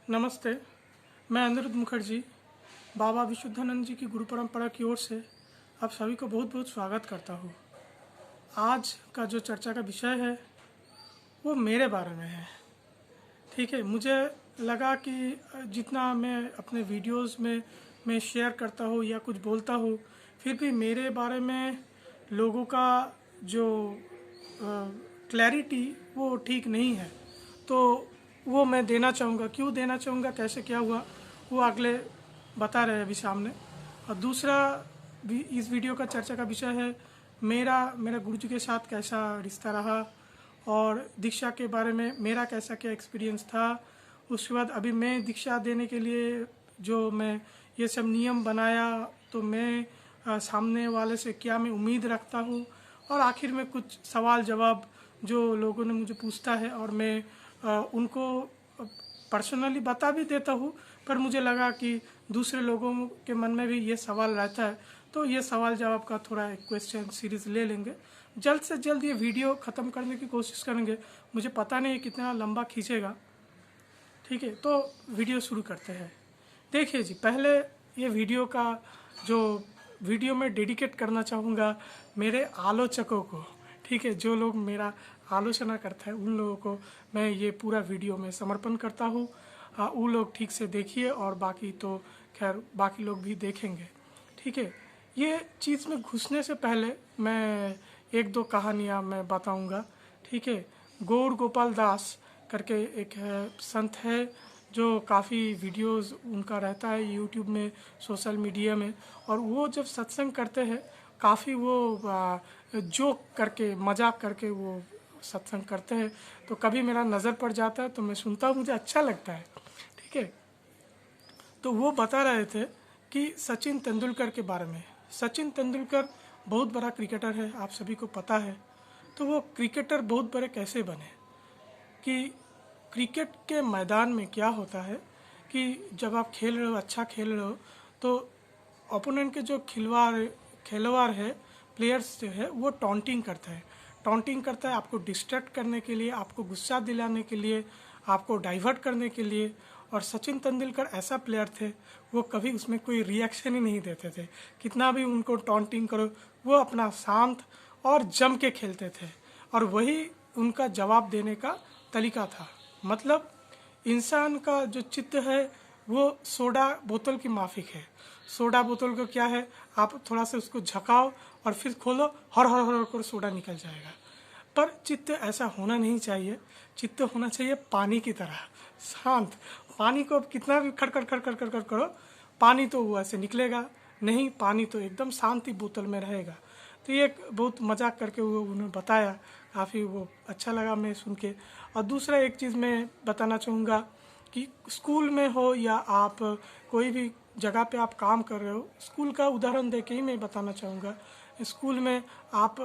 नमस्ते। मैं अनिरुद्ध मुखर्जी बाबा विशुद्धानंद जी की गुरु परंपरा की ओर से आप सभी को बहुत बहुत स्वागत करता हूँ। आज का जो चर्चा का विषय है वो मेरे बारे में है। ठीक है, मुझे लगा कि जितना मैं अपने वीडियोस में मैं शेयर करता हूँ या कुछ बोलता हूँ, फिर भी मेरे बारे में लोगों का जो क्लैरिटी वो ठीक नहीं है, तो वो मैं देना चाहूँगा। क्यों देना चाहूँगा, कैसे क्या हुआ, वो अगले बता रहे हैं अभी सामने। और दूसरा भी इस वीडियो का चर्चा का विषय है मेरा गुरु जी के साथ कैसा रिश्ता रहा और दीक्षा के बारे में मेरा कैसा क्या एक्सपीरियंस था। उसके बाद अभी मैं दीक्षा देने के लिए जो मैं ये सब नियम बनाया, तो मैं सामने वाले से क्या मैं उम्मीद रखता हूँ, और आखिर में कुछ सवाल जवाब जो लोगों ने मुझे पूछता है और मैं उनको पर्सनली बता भी देता हूँ, पर मुझे लगा कि दूसरे लोगों के मन में भी ये सवाल रहता है, तो ये सवाल जवाब का थोड़ा एक क्वेश्चन सीरीज़ ले लेंगे। जल्द से जल्द ये वीडियो ख़त्म करने की कोशिश करेंगे। मुझे पता नहीं कितना लंबा खींचेगा। ठीक है, तो वीडियो शुरू करते हैं। देखिए जी, पहले ये वीडियो में डेडिकेट करना चाहूँगा मेरे आलोचकों को। ठीक है, जो लोग मेरा आलोचना करता है उन लोगों को मैं ये पूरा वीडियो में समर्पण करता हूँ। वो लोग ठीक से देखिए और बाकी तो खैर बाकी लोग भी देखेंगे। ठीक है, ये चीज़ में घुसने से पहले मैं एक दो कहानियाँ मैं बताऊँगा। ठीक है, गौर गोपाल दास करके एक संत है जो काफ़ी वीडियोस उनका रहता है यूट्यूब में, सोशल मीडिया में, और वो जब सत्संग करते हैं काफ़ी वो जोक करके मजाक करके वो सत्संग करते हैं, तो कभी मेरा नज़र पड़ जाता है तो मैं सुनता हूँ, मुझे अच्छा लगता है। ठीक है, तो वो बता रहे थे कि सचिन तेंदुलकर के बारे में। सचिन तेंदुलकर बहुत बड़ा क्रिकेटर है, आप सभी को पता है। तो वो क्रिकेटर बहुत बड़े कैसे बने कि क्रिकेट के मैदान में क्या होता है कि जब आप खेल रहे हो, अच्छा खेल रहे हो, तो ओपोनेंट के जो खिलवाड़ है, प्लेयर्स जो है, वो टॉन्टिंग करता है। टॉन्टिंग करता है आपको डिस्ट्रैक्ट करने के लिए, आपको गुस्सा दिलाने के लिए, आपको डाइवर्ट करने के लिए। और सचिन तेंदुलकर ऐसा प्लेयर थे, वो कभी उसमें कोई रिएक्शन ही नहीं देते थे। कितना भी उनको टॉन्टिंग करो, वो अपना शांत और जम के खेलते थे, और वही उनका जवाब देने का तरीका था। मतलब इंसान का जो चित्त है वो सोडा बोतल की माफिक है। सोडा बोतल को क्या है, आप थोड़ा सा उसको झकाओ और फिर खोलो, हर हर हर कर सोडा निकल जाएगा। पर चित्त ऐसा होना नहीं चाहिए। चित्त होना चाहिए पानी की तरह शांत। पानी को अब कितना भी खड़खड़ खड़खड़ खड़खड़ करो, पानी तो वो ऐसे निकलेगा नहीं, पानी तो एकदम शांति बोतल में रहेगा। तो ये एक बहुत मजाक करके वो उन्होंने बताया, काफ़ी वो अच्छा लगा मैं सुन के। और दूसरा एक चीज़ मैं बताना चाहूँगा कि स्कूल में हो या आप कोई भी जगह पे आप काम कर रहे हो, स्कूल का उदाहरण दे के ही मैं बताना चाहूँगा। स्कूल में आप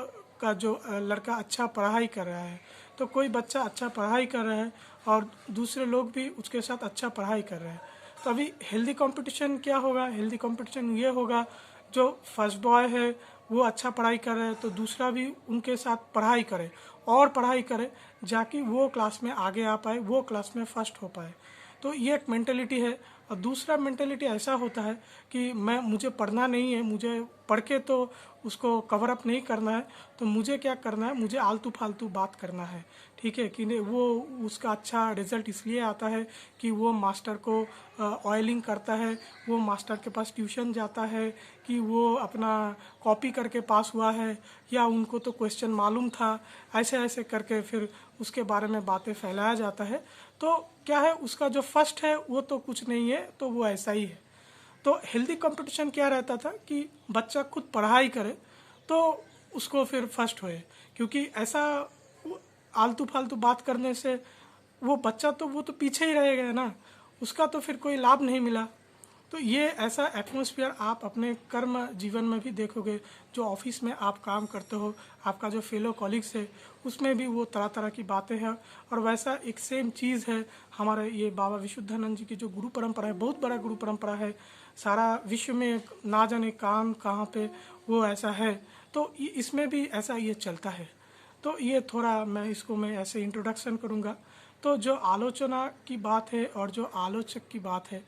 का जो लड़का अच्छा पढ़ाई कर रहा है, तो कोई बच्चा अच्छा पढ़ाई कर रहा है और दूसरे लोग भी उसके साथ अच्छा पढ़ाई कर रहे हैं, तो अभी हेल्दी कंपटीशन क्या होगा? हेल्दी कंपटीशन ये होगा, जो फर्स्ट बॉय है वो अच्छा पढ़ाई कर रहा है तो दूसरा भी उनके साथ पढ़ाई करे और पढ़ाई करे, जाकि वो क्लास में आगे आ पाए, वो क्लास में फर्स्ट हो पाए। तो ये एक मेंटेलिटी है। और दूसरा मेंटेलिटी ऐसा होता है कि मुझे पढ़ना नहीं है, मुझे पढ़ के तो उसको कवर अप नहीं करना है, तो मुझे क्या करना है, मुझे आलतू फालतू बात करना है। ठीक है कि वो उसका अच्छा रिजल्ट इसलिए आता है कि वो मास्टर को ऑयलिंग करता है, वो मास्टर के पास ट्यूशन जाता है, कि वो अपना कॉपी करके पास हुआ है, या उनको तो क्वेश्चन मालूम था। ऐसे ऐसे करके फिर उसके बारे में बातें फैलाया जाता है। तो क्या है, उसका जो फर्स्ट है वो तो कुछ नहीं है, तो वो ऐसा ही है। तो हेल्दी कंपटीशन क्या रहता था कि बच्चा खुद पढ़ाई करे तो उसको फिर फर्स्ट होए, क्योंकि ऐसा आलतू फालतू बात करने से वो बच्चा तो वो तो पीछे ही रहेगा ना, उसका तो फिर कोई लाभ नहीं मिला। तो ये ऐसा एटमॉस्फेयर आप अपने कर्म जीवन में भी देखोगे। जो ऑफिस में आप काम करते हो, आपका जो फेलो कॉलीग्स है, उसमें भी वो तरह तरह की बातें हैं। और वैसा एक सेम चीज़ है हमारे ये बाबा विशुद्धानंद जी की जो गुरु परंपरा है, बहुत बड़ा गुरु परंपरा है। सारा विश्व में ना जाने कहाँ पे वो ऐसा है, तो इसमें भी ऐसा ये चलता है। तो ये थोड़ा मैं ऐसे इंट्रोडक्शन करूँगा। तो जो आलोचना की बात है और जो आलोचक की बात है,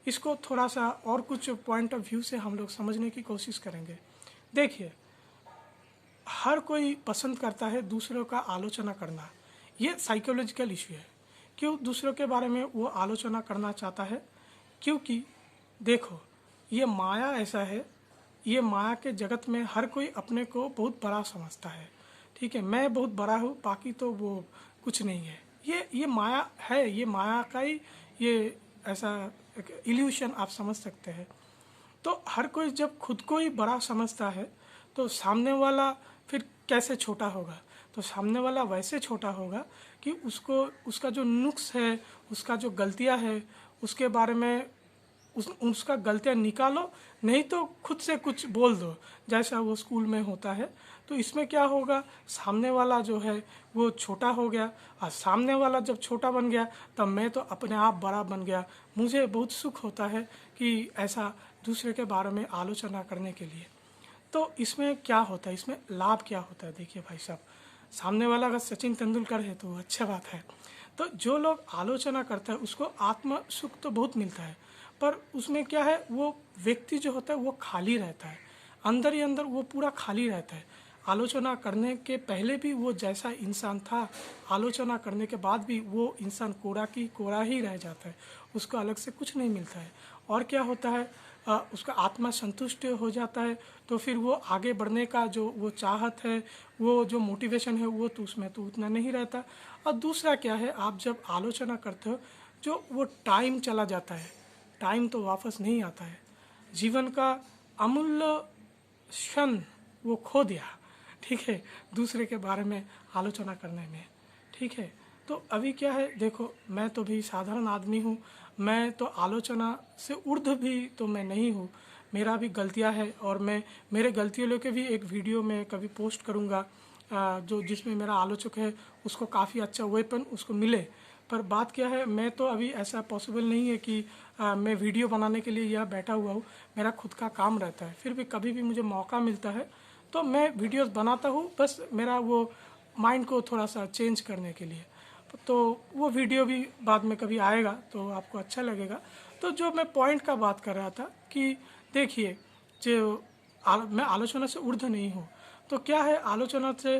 इसको थोड़ा सा और कुछ पॉइंट ऑफ व्यू से हम लोग समझने की कोशिश करेंगे। देखिए, हर कोई पसंद करता है दूसरों का आलोचना करना। ये साइकोलॉजिकल इशू है। क्यों दूसरों के बारे में वो आलोचना करना चाहता है? क्योंकि देखो, ये माया ऐसा है, ये माया के जगत में हर कोई अपने को बहुत बड़ा समझता है। ठीक है, मैं बहुत बड़ा हूँ, बाकी तो वो कुछ नहीं है। ये माया है, ये माया का ही ये ऐसा एक इल्यूशन आप समझ सकते हैं। तो हर कोई जब खुद को ही बड़ा समझता है तो सामने वाला फिर कैसे छोटा होगा? तो सामने वाला वैसे छोटा होगा कि उसको उसका जो नुक्स है, उसका जो गलतियां है, उसके बारे में उसका गलतियां निकालो, नहीं तो खुद से कुछ बोल दो, जैसा वो स्कूल में होता है। तो इसमें क्या होगा, सामने वाला जो है वो छोटा हो गया, और सामने वाला जब छोटा बन गया तब मैं तो अपने आप बड़ा बन गया। मुझे बहुत सुख होता है कि ऐसा दूसरे के बारे में आलोचना करने के लिए। तो इसमें क्या होता है, इसमें लाभ क्या होता है? देखिए भाई साहब, सामने वाला अगर सचिन तेंदुलकर है तो अच्छा बात है। तो जो लोग आलोचना करता है उसको आत्म सुख तो बहुत मिलता है, पर उसमें क्या है, वो व्यक्ति जो होता है वो खाली रहता है, अंदर ही अंदर वो पूरा खाली रहता है। आलोचना करने के पहले भी वो जैसा इंसान था, आलोचना करने के बाद भी वो इंसान कोरा की कोरा ही रह जाता है, उसको अलग से कुछ नहीं मिलता है। और क्या होता है, उसका आत्मा संतुष्ट हो जाता है, तो फिर वो आगे बढ़ने का जो वो चाहत है, वो जो मोटिवेशन है, वो तो उसमें तो उतना नहीं रहता। और दूसरा क्या है, आप जब आलोचना करते हो, जो वो टाइम चला जाता है, टाइम तो वापस नहीं आता है। जीवन का अमूल्य क्षण वो खो दिया, ठीक है, दूसरे के बारे में आलोचना करने में। ठीक है, तो अभी क्या है, देखो मैं तो भी साधारण आदमी हूँ, मैं तो आलोचना से ऊर्ध्व भी तो मैं नहीं हूँ, मेरा भी गलतियाँ है, और मैं मेरे गलतियों लेके भी एक वीडियो में कभी पोस्ट करूँगा, जो जिसमें मेरा आलोचक है उसको काफ़ी अच्छा वेपन उसको मिले। पर बात क्या है, मैं तो अभी ऐसा पॉसिबल नहीं है कि मैं वीडियो बनाने के लिए यहाँ बैठा हुआ हूँ, मेरा खुद का काम रहता है। फिर भी कभी भी मुझे मौका मिलता है तो मैं वीडियोस बनाता हूँ, बस मेरा वो माइंड को थोड़ा सा चेंज करने के लिए। तो वो वीडियो भी बाद में कभी आएगा तो आपको अच्छा लगेगा। तो जो मैं पॉइंट का बात कर रहा था कि देखिए, जो मैं आलोचना से ऊर्ध्व नहीं हूँ, तो क्या है, आलोचना से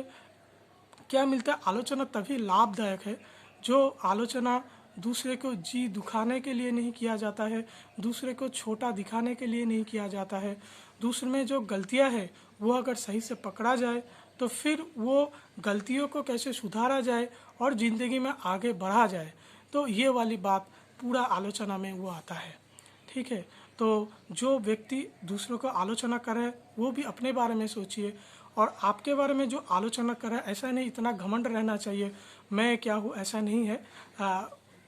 क्या मिलता है? आलोचना तभी लाभदायक है जो आलोचना दूसरे को जी दुखाने के लिए नहीं किया जाता है, दूसरे को छोटा दिखाने के लिए नहीं किया जाता है। दूसरे में जो गलतियां है वो अगर सही से पकड़ा जाए तो फिर वो गलतियों को कैसे सुधारा जाए और ज़िंदगी में आगे बढ़ा जाए, तो ये वाली बात पूरा आलोचना में वो आता है। ठीक है, तो जो व्यक्ति दूसरों को आलोचना कर रहा है वो भी अपने बारे में सोचिए, और आपके बारे में जो आलोचना कर रहा है, ऐसा नहीं इतना घमंड रहना चाहिए मैं क्या हूँ, ऐसा नहीं है।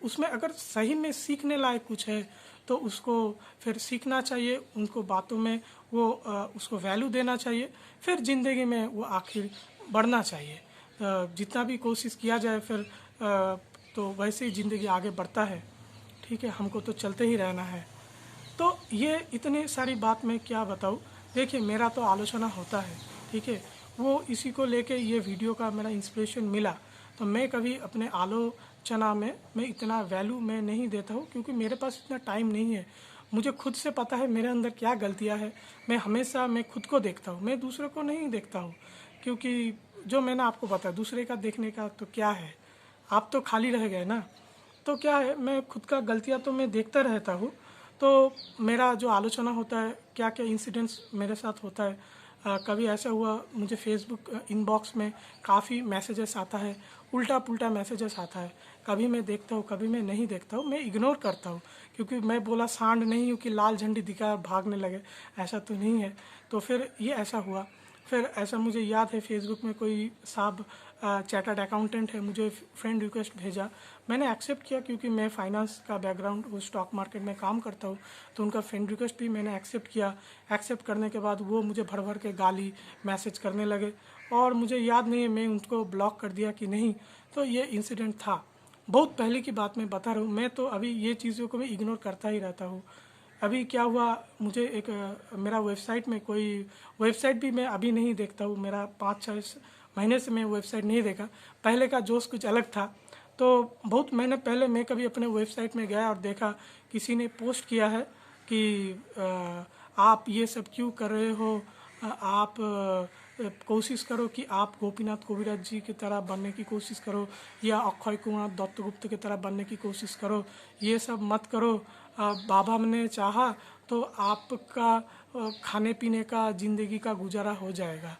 उसमें अगर सही में सीखने लायक कुछ है तो उसको फिर सीखना चाहिए, उनको बातों में वो उसको वैल्यू देना चाहिए, फिर ज़िंदगी में वो आखिर बढ़ना चाहिए। जितना भी कोशिश किया जाए फिर तो वैसे ही ज़िंदगी आगे बढ़ता है। ठीक है, हमको तो चलते ही रहना है। तो ये इतनी सारी बात मैं क्या बताऊँ। देखिए, मेरा तो आलोचना होता है, ठीक है, वो इसी को लेके ये वीडियो का मेरा इंस्पिरेशन मिला। तो मैं कभी अपने आलोचना में मैं इतना वैल्यू मैं नहीं देता हूँ, क्योंकि मेरे पास इतना टाइम नहीं है। मुझे खुद से पता है मेरे अंदर क्या गलतियाँ हैं। मैं खुद को देखता हूँ, मैं दूसरों को नहीं देखता हूँ, क्योंकि जो मैंने आपको बताया दूसरे का देखने का तो क्या है, आप तो खाली रह गए ना। तो क्या है, मैं खुद का गलतियाँ तो मैं देखता रहता हूँ। तो मेरा जो आलोचना होता है, क्या क्या इंसिडेंट्स मेरे साथ होता है, कभी ऐसा हुआ मुझे फेसबुक इनबॉक्स में काफ़ी मैसेजेस आता है, उल्टा पुल्टा मैसेजेस आता है, कभी मैं देखता हूँ कभी मैं नहीं देखता हूँ, मैं इग्नोर करता हूँ, क्योंकि मैं बोला सांड नहीं हूँ कि लाल झंडी दिखा भागने लगे, ऐसा तो नहीं है। तो फिर ये ऐसा हुआ। फिर ऐसा मुझे याद है, फेसबुक में कोई साहब चार्टर्ड अकाउंटेंट है, मुझे फ्रेंड रिक्वेस्ट भेजा, मैंने एक्सेप्ट किया, क्योंकि मैं फाइनेंस का बैकग्राउंड वो स्टॉक मार्केट में काम करता हूँ, तो उनका फ्रेंड रिक्वेस्ट भी मैंने एक्सेप्ट किया। एक्सेप्ट करने के बाद वो मुझे भर भर के गाली मैसेज करने लगे, और मुझे याद नहीं है मैं उनको ब्लॉक कर दिया कि नहीं। तो ये इंसिडेंट था, बहुत पहले की बात मैं बता रहा हूँ। मैं तो अभी ये चीज़ों को मैं इग्नोर करता ही रहता हूँ। अभी क्या हुआ, मुझे एक मेरा वेबसाइट में कोई वेबसाइट भी मैं अभी नहीं देखता हूँ, मेरा 5-6 महीने से मैं वेबसाइट नहीं देखा। पहले का जोश कुछ अलग था, तो बहुत मैंने पहले मैं कभी अपने वेबसाइट में गया और देखा किसी ने पोस्ट किया है कि आप ये सब क्यों कर रहे हो, आप कोशिश करो कि आप गोपीनाथ कोविराज जी की तरह बनने की कोशिश करो या अक्षय कुमार दत्तगुप्त की तरह बनने की कोशिश करो, ये सब मत करो। बाबा ने चाहा तो आपका खाने पीने का ज़िंदगी का गुजारा हो जाएगा।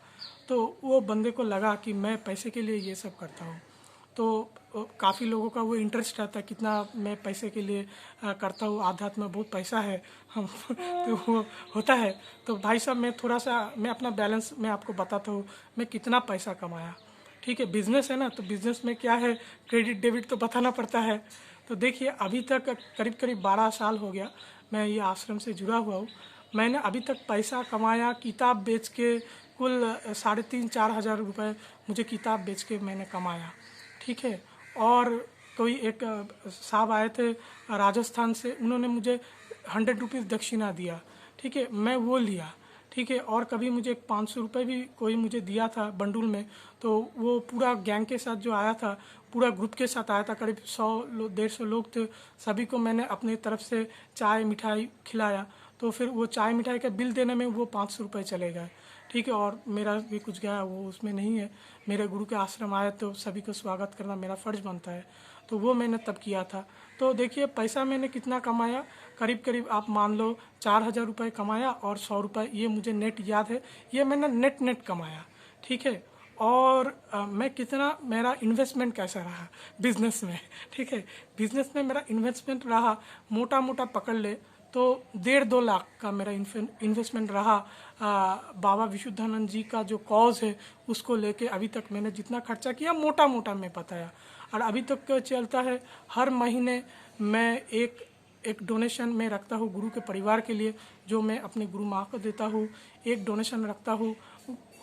तो वो बंदे को लगा कि मैं पैसे के लिए ये सब करता हूँ। तो काफ़ी लोगों का वो इंटरेस्ट रहता है कितना मैं पैसे के लिए करता हूँ, आध्यात्म में बहुत पैसा है हम तो वो होता है। तो भाई साहब मैं थोड़ा सा मैं अपना बैलेंस मैं आपको बताता हूँ मैं कितना पैसा कमाया। ठीक है, बिजनेस है ना, तो बिजनेस में क्या है, क्रेडिट डेबिट तो बताना पड़ता है। तो देखिए अभी तक करीब करीब 12 साल हो गया मैं ये आश्रम से जुड़ा हुआ हूँ। मैंने अभी तक पैसा कमाया किताब बेच के कुल 3,500-4 हज़ार रुपये मुझे किताब बेच के मैंने कमाया। ठीक है, और कोई एक साहब आए थे राजस्थान से, उन्होंने मुझे 100 रुपीज़ दक्षिणा दिया। ठीक है, मैं वो लिया। ठीक है, और कभी मुझे 500 रुपये भी कोई मुझे दिया था बंडुल में, तो वो पूरा गैंग के साथ जो आया था, पूरा ग्रुप के साथ आया था, करीब 100-150 लोग थे, सभी को मैंने अपनी तरफ से चाय मिठाई खिलाया। तो फिर वो चाय मिठाई का बिल देने में वो 500 रुपये चले गए। ठीक है, और मेरा भी कुछ गया वो उसमें नहीं है। मेरे गुरु के आश्रम आए तो सभी को स्वागत करना मेरा फ़र्ज़ बनता है, तो वो मैंने तब किया था। तो देखिए पैसा मैंने कितना कमाया, करीब करीब आप मान लो 4,000 रुपये कमाया और 100 रुपये ये मुझे नेट याद है, ये मैंने नेट कमाया। ठीक है, और मैं कितना मेरा इन्वेस्टमेंट कैसा रहा बिज़नेस में। ठीक है, बिज़नेस में मेरा इन्वेस्टमेंट रहा मोटा मोटा पकड़ ले तो 1.5-2 लाख का मेरा इन्वेस्टमेंट रहा। बाबा विशुद्धानंद जी का जो कॉज है उसको लेके अभी तक मैंने जितना खर्चा किया मोटा मोटा मैं बताया, और अभी तक चलता है। हर महीने मैं एक डोनेशन में रखता हूँ गुरु के परिवार के लिए, जो मैं अपने गुरु माँ को देता हूँ। एक डोनेशन रखता हूँ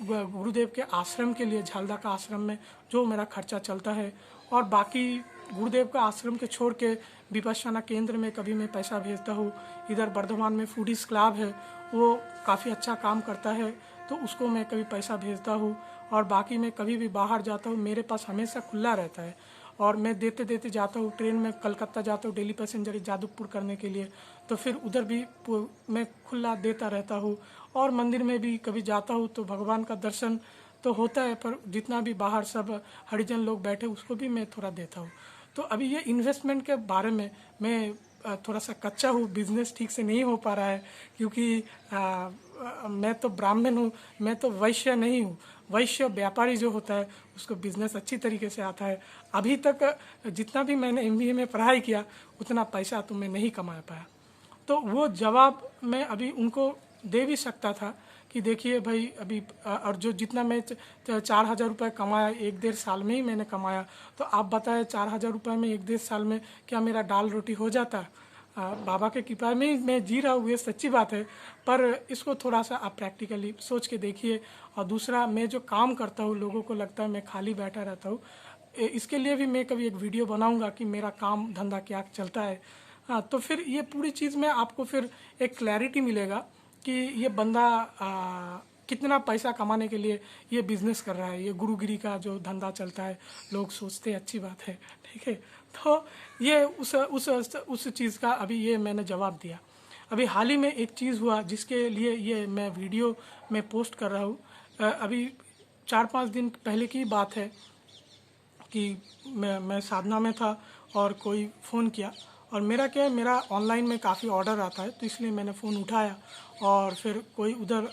गुरुदेव के आश्रम के लिए, झालदा का आश्रम में जो मेरा खर्चा चलता है, और बाकी गुरुदेव का आश्रम के छोड़ के विपश्यना केंद्र में कभी मैं पैसा भेजता हूँ। इधर बर्धमान में फूडीज क्लब है, वो काफ़ी अच्छा काम करता है, तो उसको मैं कभी पैसा भेजता हूँ। और बाकी मैं कभी भी बाहर जाता हूँ मेरे पास हमेशा खुला रहता है, और मैं देते देते जाता हूँ। ट्रेन में कलकत्ता जाता हूँ डेली पैसेंजर जादवपुर करने के लिए, तो फिर उधर भी मैं खुला देता रहता हूँ। और मंदिर में भी कभी जाता हूँ तो भगवान का दर्शन तो होता है, पर जितना भी बाहर सब हरिजन लोग बैठे उसको भी मैं थोड़ा देता हूँ। तो अभी ये इन्वेस्टमेंट के बारे में मैं थोड़ा सा कच्चा हूँ, बिजनेस ठीक से नहीं हो पा रहा है, क्योंकि मैं तो ब्राह्मण हूँ, मैं तो वैश्य नहीं हूँ। वैश्य व्यापारी जो होता है उसको बिजनेस अच्छी तरीके से आता है। अभी तक जितना भी मैंने MBA में पढ़ाई किया उतना पैसा तो मैं नहीं कमा पाया। तो वो जवाब मैं अभी उनको दे भी सकता था कि देखिए भाई अभी और जो जितना मैं 4,000 रुपये कमाया 1-1.5 साल में ही मैंने कमाया, तो आप बताएं 4,000 रुपये में 1-1.5 साल में क्या मेरा दाल रोटी हो जाता? बाबा के कृपा में ही मैं जी रहा हूँ, ये सच्ची बात है। पर इसको थोड़ा सा आप प्रैक्टिकली सोच के देखिए। और दूसरा, मैं जो काम करता हूँ लोगों को लगता है मैं खाली बैठा रहता हूँ, इसके लिए भी मैं कभी एक वीडियो बनाऊँगा कि मेरा काम धंधा क्या चलता है। हाँ, तो फिर ये पूरी चीज़ में आपको फिर एक क्लैरिटी मिलेगा कि ये बंदा कितना पैसा कमाने के लिए ये बिज़नेस कर रहा है, ये गुरुगिरी का जो धंधा चलता है। लोग सोचते हैं अच्छी बात है, ठीक है। तो ये उस चीज़ का अभी ये मैंने जवाब दिया। अभी हाल ही में एक चीज़ हुआ जिसके लिए ये मैं वीडियो में पोस्ट कर रहा हूँ। अभी 4-5 दिन पहले की बात है कि मैं साधना में था और कोई फ़ोन किया, और मेरा क्या है, मेरा ऑनलाइन में काफ़ी ऑर्डर आता है, तो इसलिए मैंने फ़ोन उठाया। और फिर कोई उधर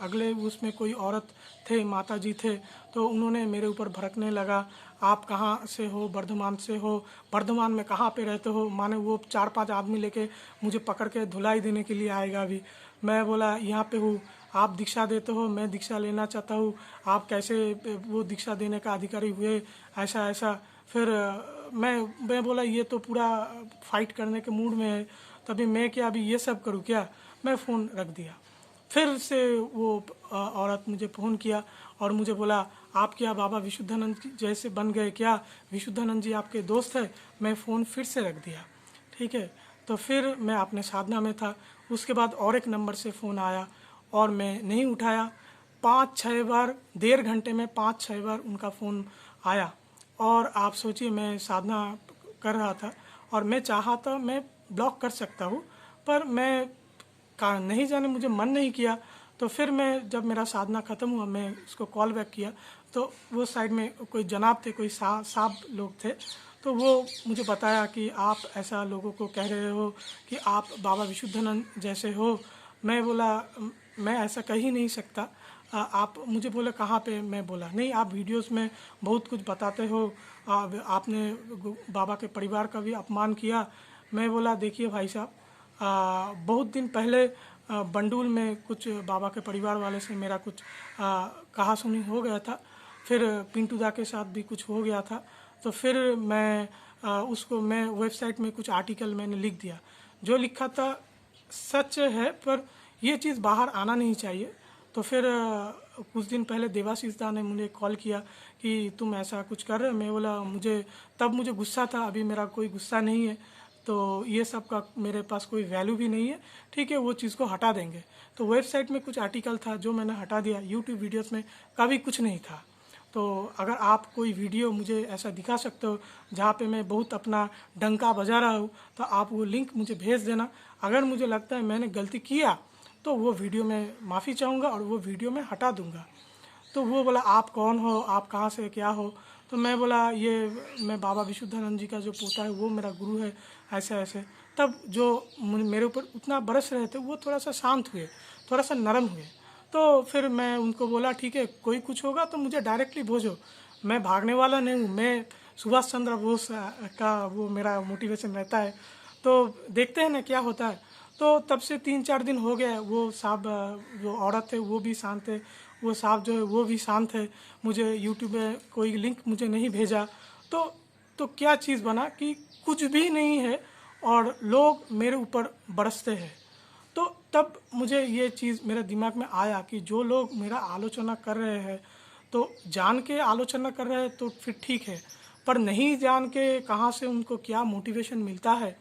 अगले उसमें कोई औरत थे, माता जी थे, तो उन्होंने मेरे ऊपर भड़कने लगा, आप कहाँ से हो? बर्धमान से हो? बर्धमान में कहाँ पे रहते हो? माने वो 4-5 आदमी लेके मुझे पकड़ के धुलाई देने के लिए आएगा अभी। मैं बोला यहाँ पे हूँ, आप दीक्षा देते हो, मैं दीक्षा लेना चाहता हूँ, आप कैसे वो दीक्षा देने का अधिकारी हुए? ऐसा ऐसा। फिर मैं बोला ये तो पूरा फाइट करने के मूड में है, तभी मैं क्या अभी ये सब करूँ क्या? मैं फ़ोन रख दिया। फिर से वो औरत मुझे फ़ोन किया और मुझे बोला, आप क्या बाबा विशुद्धानंद जैसे बन गए क्या? विशुद्धानंद जी आपके दोस्त है? मैं फ़ोन फिर से रख दिया, ठीक है। तो फिर मैं अपने साधना में था। उसके बाद और एक नंबर से फ़ोन आया और मैं नहीं उठाया। 5-6 बार, 1.5 घंटे में 5-6 बार उनका फ़ोन आया। और आप सोचिए मैं साधना कर रहा था और मैं चाहा तो मैं ब्लॉक कर सकता हूँ, पर मैं का नहीं जाने मुझे मन नहीं किया। तो फिर मैं जब मेरा साधना ख़त्म हुआ मैं उसको कॉल बैक किया तो वो साइड में कोई जनाब थे, कोई साहब लोग थे, तो वो मुझे बताया कि आप ऐसा लोगों को कह रहे हो कि आप बाबा विशुद्धानंद जैसे हो। मैं बोला मैं ऐसा कह ही नहीं सकता। आप मुझे बोले कहाँ पे, मैं बोला नहीं आप वीडियोस में बहुत कुछ बताते हो, आपने बाबा के परिवार का भी अपमान किया। मैं बोला देखिए भाई साहब, बहुत दिन पहले बंडूल में कुछ बाबा के परिवार वाले से मेरा कुछ कहा सुनी हो गया था, फिर पिंटू दा के साथ भी कुछ हो गया था। तो फिर मैं उसको मैं वेबसाइट में कुछ आर्टिकल मैंने लिख दिया, जो लिखा था सच है पर ये चीज़ बाहर आना नहीं चाहिए। तो फिर कुछ दिन पहले देवाशीष दा ने मुझे कॉल किया कि तुम ऐसा कुछ कर रहे हो। मैं बोला मुझे गुस्सा था, अभी मेरा कोई गुस्सा नहीं है, तो ये सब का मेरे पास कोई वैल्यू भी नहीं है, ठीक है वो चीज़ को हटा देंगे। तो वेबसाइट में कुछ आर्टिकल था जो मैंने हटा दिया, यूट्यूब वीडियोस में कभी कुछ नहीं था। तो अगर आप कोई वीडियो मुझे ऐसा दिखा सकते हो जहाँ पे मैं बहुत अपना डंका बजा रहा हूँ, तो आप वो लिंक मुझे भेज देना। अगर मुझे लगता है मैंने गलती किया तो वो वीडियो में माफ़ी चाहूँगा और वो वीडियो मैं हटा दूँगा। तो वो बोला आप कौन हो, आप कहाँ से क्या हो। तो मैं बोला ये मैं बाबा विशुद्धानंद जी का जो पोता है वो मेरा गुरु है, ऐसे ऐसे। तब जो मेरे ऊपर उतना बरस रहे थे वो थोड़ा सा शांत हुए, थोड़ा सा नरम हुए। तो फिर मैं उनको बोला ठीक है कोई कुछ होगा तो मुझे डायरेक्टली भेजो, मैं भागने वाला नहीं हूँ, मैं सुभाष चंद्र बोस का वो मेरा मोटिवेशन रहता है। तो देखते हैं ना क्या होता है। तो तब से 3-4 दिन हो गए, वो साहब जो औरत थे वो भी शांत है, वो साहब जो है वो भी शांत है, मुझे यूट्यूब में कोई लिंक मुझे नहीं भेजा। तो क्या चीज़ बना कि कुछ भी नहीं है और लोग मेरे ऊपर बरसते हैं। तो तब मुझे ये चीज़ मेरे दिमाग में आया कि जो लोग मेरा आलोचना कर रहे हैं तो जान के आलोचना कर रहे हैं तो फिर ठीक है, पर नहीं जान के कहाँ से उनको क्या मोटिवेशन मिलता है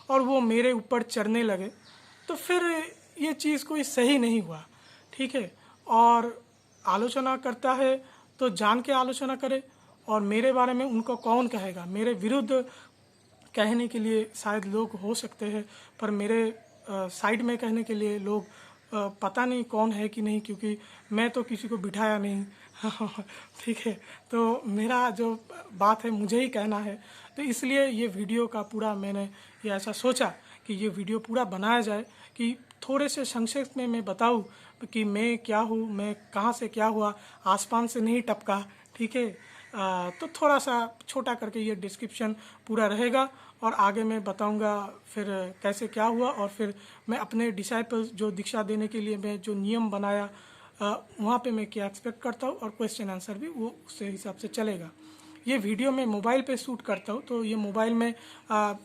और वो मेरे ऊपर चढ़ने लगे, तो फिर ये चीज़ कोई सही नहीं हुआ, ठीक है। और आलोचना करता है तो जान के आलोचना करे, और मेरे बारे में उनको कौन कहेगा, मेरे विरुद्ध कहने के लिए शायद लोग हो सकते हैं, पर मेरे साइड में कहने के लिए लोग पता नहीं कौन है कि नहीं, क्योंकि मैं तो किसी को बिठाया नहीं ठीक है। तो मेरा जो बात है मुझे ही कहना है, तो इसलिए ये वीडियो का पूरा मैंने ये ऐसा सोचा कि ये वीडियो पूरा बनाया जाए कि थोड़े से संक्षेप में मैं बताऊं कि मैं क्या हूँ, मैं कहाँ से क्या हुआ, आसमान से नहीं टपका, ठीक है। तो थोड़ा सा छोटा करके ये डिस्क्रिप्शन पूरा रहेगा और आगे मैं बताऊंगा फिर कैसे क्या हुआ, और फिर मैं अपने डिसाइपल्स जो दीक्षा देने के लिए मैं जो नियम बनाया वहाँ पे मैं क्या एक्सपेक्ट करता हूँ, और क्वेश्चन आंसर भी वो उससे हिसाब से चलेगा। ये वीडियो मैं मोबाइल पे शूट करता हूँ, तो ये मोबाइल में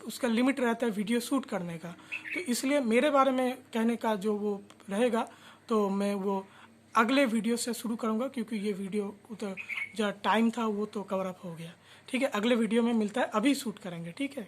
उसका लिमिट रहता है वीडियो शूट करने का, तो इसलिए मेरे बारे में कहने का जो वो रहेगा तो मैं वो अगले वीडियो से शुरू करूँगा, क्योंकि ये वीडियो तो जो टाइम था वो तो कवर अप हो गया, ठीक है। अगले वीडियो में मिलता है, अभी शूट करेंगे, ठीक है।